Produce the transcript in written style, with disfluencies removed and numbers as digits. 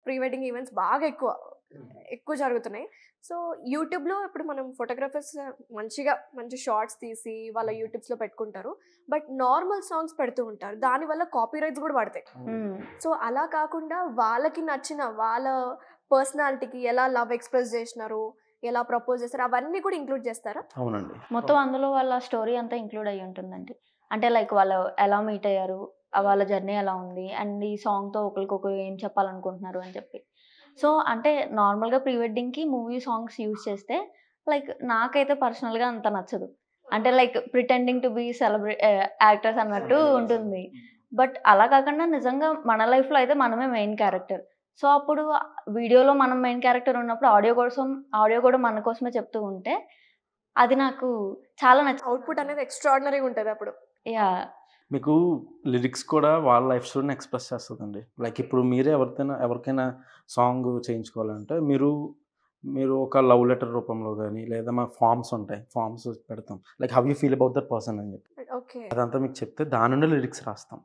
Pre wedding events బాగా ఎక్కువ జరుగుతున్నాయి. సో, యూట్యూబ్‌లో ఇప్పుడు మనం ఫోటోగ్రాఫర్స్ మంచి షార్ట్స్ తీసి వాళ్ళ యూట్యూబ్స్‌లో పెట్టుకుంటారు. బట్ నార్మల్ సాంగ్స్ పెడుతూ ఉంటారు. దానివల్ల కాపీరైట్స్ గూడా పడతాయి. సో, అలా కాకుండా వాళ్ళకి నచ్చిన వాళ్ళ పర్సనాలిటీకి ఎలా లవ్ ఎక్స్‌ప్రెస్ జేసినారు, ఎలా ప్రపోజ్ చేశారు అవన్నీ కూడా ఇంక్లూడ్ చేస్తారా? అవునండి. మొత్తం అందులో వాళ్ళ స్టోరీ అంతా ఇంక్లూడ్ అయ్యి ఉంటుందండి. అంటే లైక్ వాళ్ళు ఎలా మీట్ అయ్యారు, వాళ్ళ జర్నీ ఎలా ఉంది, అండ్ ఈ సాంగ్‌తో ఒకళ్ళకొకరు ఏం చెప్పాలనుకుంటున్నారు అని చెప్పి. సో, అంటే నార్మల్‌గా ప్రీ వెడ్డింగ్‌కి మూవీ సాంగ్స్ యూజ్ చేస్తే లైక్ నాకైతే పర్సనల్‌గా అంత నచ్చదు. అంటే like pretending to be actors అన్నట్టు ఉంటుంది. బట్ అలా కాకుండా నిజంగా మన లైఫ్‌లో అయితే మనమే మెయిన్ క్యారెక్టర్. సో, అప్పుడు వీడియోలో మనం మెయిన్ క్యారెక్టర్ ఉన్నప్పుడు ఆడియో కూడా మన కోసమే చెప్తూ ఉంటే అది నాకు చాలా అవుట్‌పుట్ అనేది ఎక్స్‌ట్రార్డినరీగా ఉంటదప్పుడు. యాహ్! మీకు లిరిక్స్ కూడా వాళ్ళ లైఫ్ స్టోరీని ఎక్స్‌ప్రెస్ చేస్తదండి. లైక్ ఇప్పుడు మీరే ఎవరికైనా సాంగ్ చేయించుకోవాలంటే మీరు ఒక లవ్ లెటర్ రూపంలో గాని, లేదా మా ఫార్మ్స్ ఉంటాయి. ఫార్మ్స్ పెడతాం. Like how you feel about that person అని చెప్పి. ఓకే. అదంతా మీకు చెప్తే దాని నుండే లిరిక్స్ రాస్తాం.